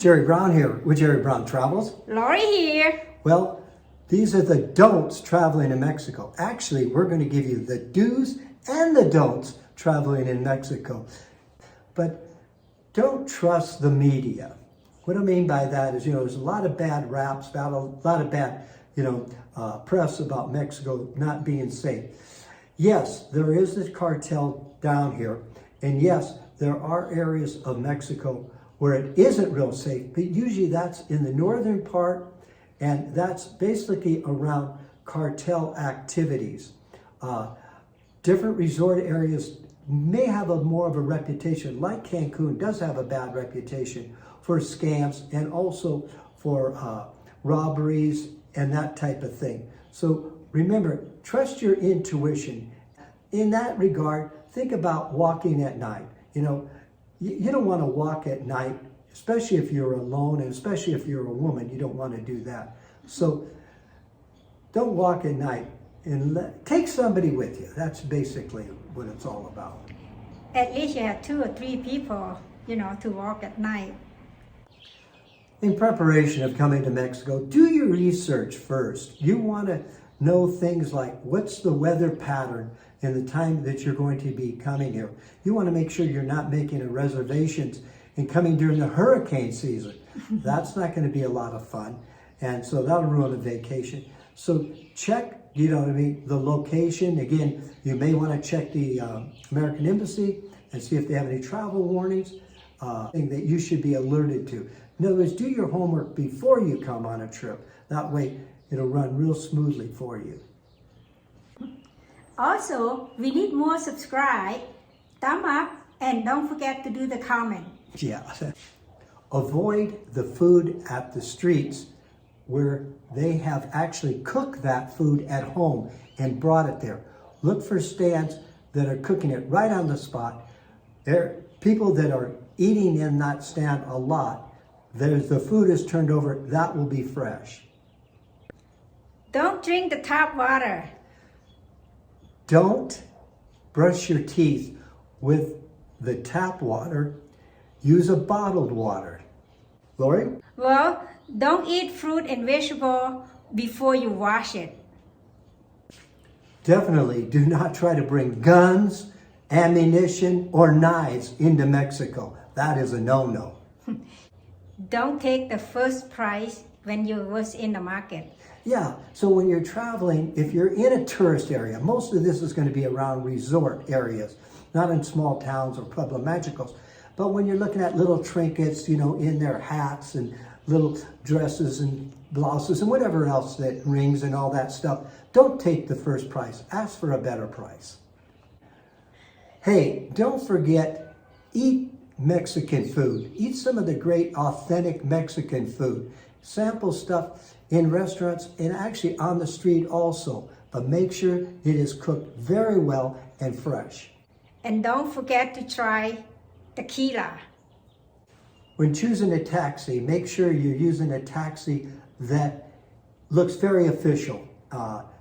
Jerry Brown here with Jerry Brown Travels. Lori here. Well, these are the don'ts traveling to Mexico. Actually, we're going to give you the do's and the don'ts traveling in Mexico. But don't trust the media. What I mean by that is, there's a lot of bad raps, a lot of bad, press about Mexico not being safe. Yes, there is this cartel down here. And yes, there are areas of Mexico where it isn't real safe, but usually that's in the northern part, and that's basically around cartel activities. Different resort areas may have more of a reputation, like Cancun does have a bad reputation for scams and also for robberies and that type of thing. So remember, trust your intuition. In that regard, think about walking at night. You don't want to walk at night, especially if you're alone, and especially if you're a woman, you don't want to do that. So don't walk at night, and take somebody with you. That's basically what it's all about. At least you have 2 or 3 people, to walk at night. In preparation of coming to Mexico, do your research first. You want to know things like what's the weather pattern in the time that you're going to be coming here. You want to make sure you're not making reservations and coming during the hurricane season. That's not going to be a lot of fun. And so that'll ruin a vacation. So check, the location. Again, you may want to check the American Embassy and see if they have any travel warnings, thing that you should be alerted to. In other words, do your homework before you come on a trip. That way, it'll run real smoothly for you. Also, we need more subscribe, thumb up, and don't forget to do the comment. Yeah. Avoid the food at the streets where they have actually cooked that food at home and brought it there. Look for stands that are cooking it right on the spot. There are people that are eating in that stand a lot. The food is turned over, that will be fresh. Don't drink the tap water. Don't brush your teeth with the tap water. Use a bottled water. Lori? Well, don't eat fruit and vegetable before you wash it. Definitely do not try to bring guns, ammunition, or knives into Mexico. That is a no-no. Don't take the first price when you was in the market. Yeah, so when you're traveling, if you're in a tourist area, most of this is going to be around resort areas, not in small towns or Pueblo Magicos. But when you're looking at little trinkets, in their hats and little dresses and blouses and whatever else, that rings and all that stuff, don't take the first price. Ask for a better price. Hey, don't forget, eat Mexican food. Eat some of the great authentic Mexican food. Sample stuff in restaurants and actually on the street also, but make sure it is cooked very well and fresh. And don't forget to try tequila. When choosing a taxi, make sure you're using a taxi that looks very official.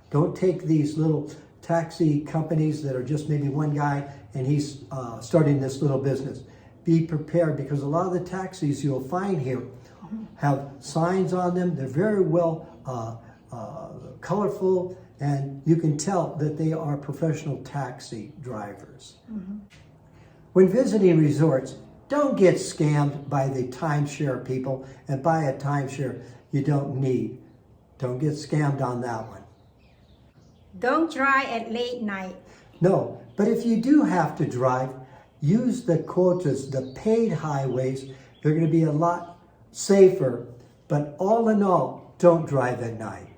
Don't take these little taxi companies that are just maybe one guy and he's starting this little business. Be prepared, because a lot of the taxis you'll find here have signs on them. They're very well colorful, and you can tell that they are professional taxi drivers. Mm-hmm. When visiting resorts, don't get scammed by the timeshare people and buy a timeshare you don't need. Don't get scammed on that one. Don't drive at late night. No, but if you do have to drive, use the quotas, the paid highways. They're going to be a lot safer, but all in all, don't drive at night.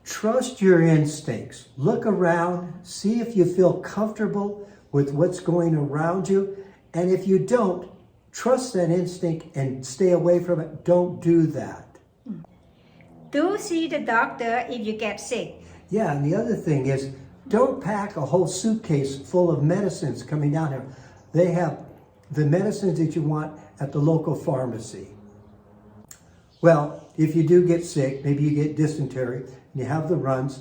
Trust your instincts. Look around, see if you feel comfortable with what's going around you, and if you don't, trust that instinct and stay away from it. Don't do that. Do see the doctor if you get sick. Yeah, and the other thing is, don't pack a whole suitcase full of medicines coming down here. They have the medicines that you want at the local pharmacy. Well, if you do get sick, maybe you get dysentery, and you have the runs,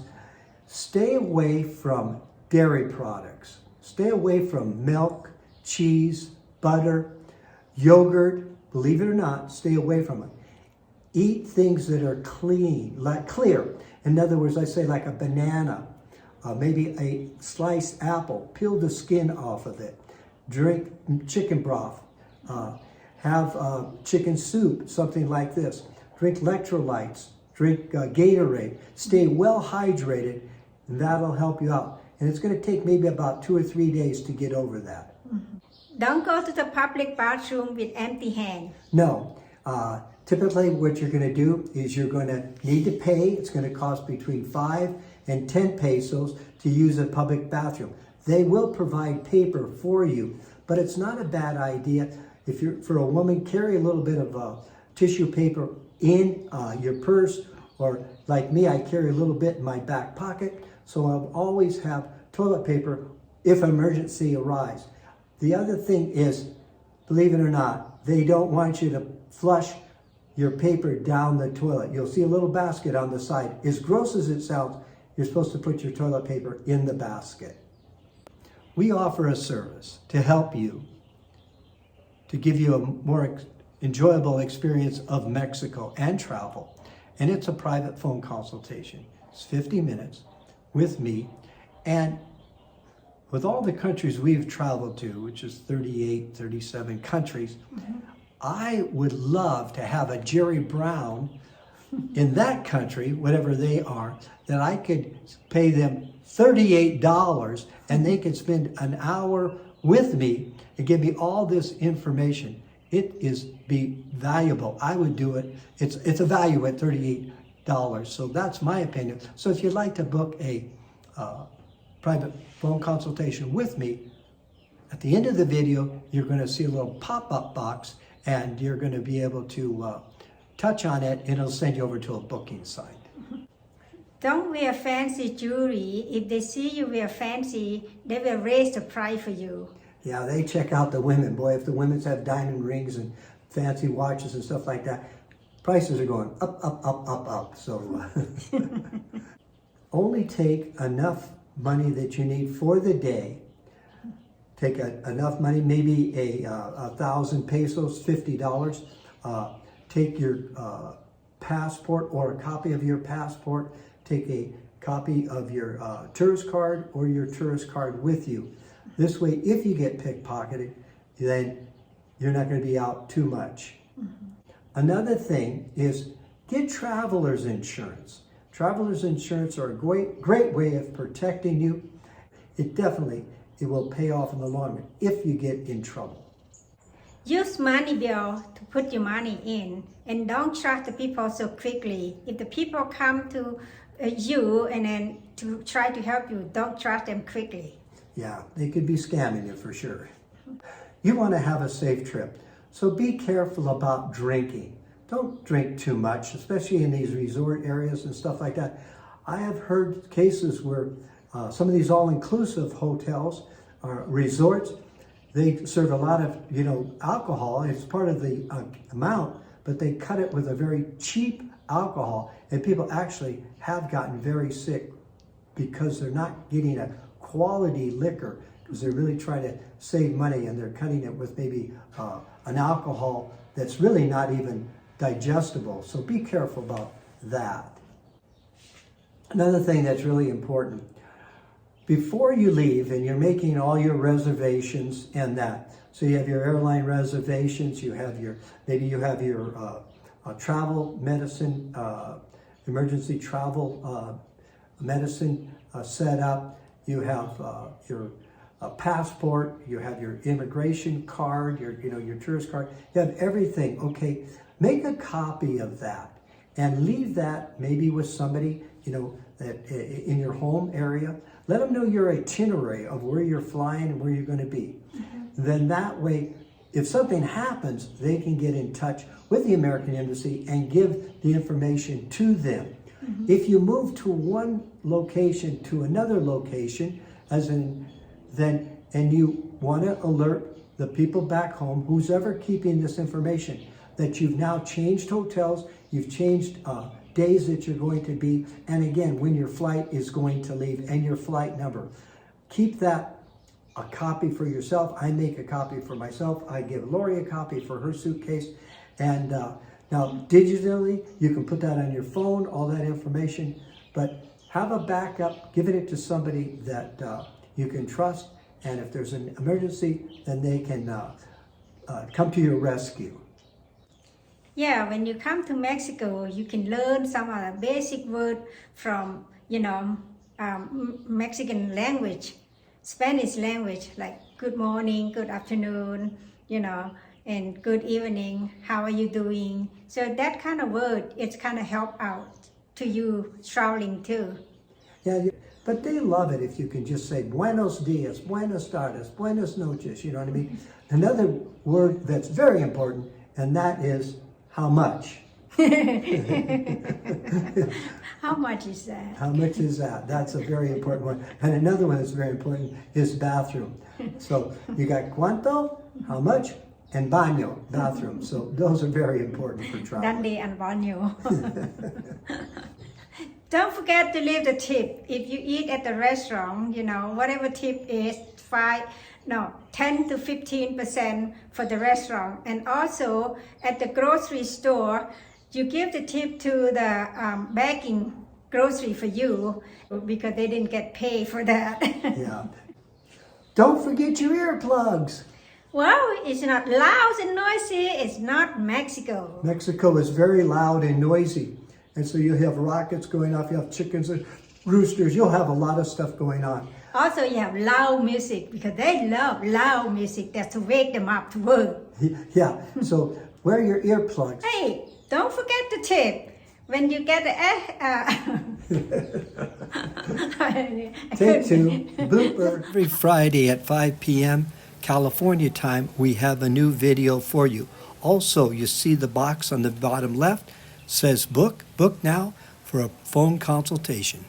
stay away from dairy products. Stay away from milk, cheese, butter, yogurt, believe it or not, stay away from it. Eat things that are clean, like clear. In other words, I say like a banana, maybe a sliced apple, peel the skin off of it. Drink chicken broth, have chicken soup, something like this. Drink electrolytes, drink Gatorade. Stay well hydrated, and that'll help you out. And it's going to take maybe about 2 or 3 days to get over that. Don't go to the public bathroom with empty hands. No. Typically what you're going to do is you're going to need to pay. It's going to cost between 5 and 10 pesos to use a public bathroom. They will provide paper for you, but it's not a bad idea. If you're, for a woman, carry a little bit of tissue paper in your purse, or like me, I carry a little bit in my back pocket, so I'll always have toilet paper if an emergency arises. The other thing is, believe it or not, they don't want you to flush your paper down the toilet. You'll see a little basket on the side. As gross as it sounds, you're supposed to put your toilet paper in the basket. We offer a service to help you, to give you a more enjoyable experience of Mexico and travel. And it's a private phone consultation. It's 50 minutes with me. And with all the countries we've traveled to, which is 38, 37 countries, I would love to have a Jerry Brown in that country, whatever they are, that I could pay them $38 and they could spend an hour with me and give me all this information. It is be valuable. I would do it. It's a value at $38. So that's my opinion. So if you'd like to book a private phone consultation with me, at the end of the video, you're going to see a little pop-up box and you're going to be able to touch on it and it'll send you over to a booking site. Don't wear fancy jewelry. If they see you wear fancy, they will raise the price for you. Yeah, they check out the women. Boy, if the women have diamond rings and fancy watches and stuff like that, prices are going up, up, up, up, up. So only take enough money that you need for the day. Take enough money, maybe a 1,000 pesos, $50. Take your passport or a copy of your passport. Take a copy of your tourist card or your tourist card with you. This way, if you get pickpocketed, then you're not going to be out too much. Another thing is get traveler's insurance. Traveler's insurance are a great way of protecting you. It will pay off in the long run if you get in trouble. Use money bill to put your money in, and don't trust the people so quickly. If the people come to you and then to try to help you, don't trust them quickly. Yeah, they could be scamming you for sure. You want to have a safe trip, so be careful about drinking. Don't drink too much, especially in these resort areas and stuff like that. I have heard cases where some of these all-inclusive hotels or resorts, they serve a lot of, alcohol. It's part of the amount, but they cut it with a very cheap alcohol, and people actually have gotten very sick because they're not getting a quality liquor, because they're really trying to save money and they're cutting it with maybe an alcohol that's really not even digestible. So be careful about that. Another thing that's really important, before you leave and you're making all your reservations and that, so you have your airline reservations, maybe you have your travel medicine, emergency travel medicine set up, you have your passport, you have your immigration card, your tourist card, you have everything, okay? Make a copy of that and leave that maybe with somebody, that in your home area. Let them know your itinerary of where you're flying and where you're going to be. Then that way, if something happens, they can get in touch with the American Embassy and give the information to them. If you move to one location to another location, and you want to alert the people back home, who's ever keeping this information, that you've now changed hotels, you've changed days that you're going to be, and again, when your flight is going to leave and your flight number. Keep that a copy for yourself. I make a copy for myself. I give Lori a copy for her suitcase. And now digitally, you can put that on your phone, all that information, but have a backup, giving it to somebody that you can trust. And if there's an emergency, then they can come to your rescue. Yeah, when you come to Mexico, you can learn some of the basic words from, Mexican language, Spanish language, like good morning, good afternoon, and good evening, how are you doing? So that kind of word, it's kind of help out to you traveling too. Yeah, but they love it if you can just say buenos dias, buenas tardes, buenas noches, you know what I mean? Another word that's very important, and that is how much. How much is that? How much is that? That's a very important one. And another one that's very important is bathroom. So you got cuánto, how much, and baño, bathroom. So those are very important for travel. Dande and baño. Don't forget to leave the tip. If you eat at the restaurant, whatever tip is, 10 to 15% for the restaurant. And also at the grocery store, you give the tip to the bagging grocery for you because they didn't get paid for that. Yeah. Don't forget your earplugs. Well, it's not loud and noisy. It's not Mexico. Mexico is very loud and noisy. And so you have rockets going off, you have chickens and roosters, you'll have a lot of stuff going on. Also, you have loud music because they love loud music. That's to wake them up to work. Yeah, so wear your earplugs. Hey, don't forget the tip. When you get the Take two, blooper. Every Friday at 5 p.m. California time, we have a new video for you. Also, you see the box on the bottom left says book now for a phone consultation.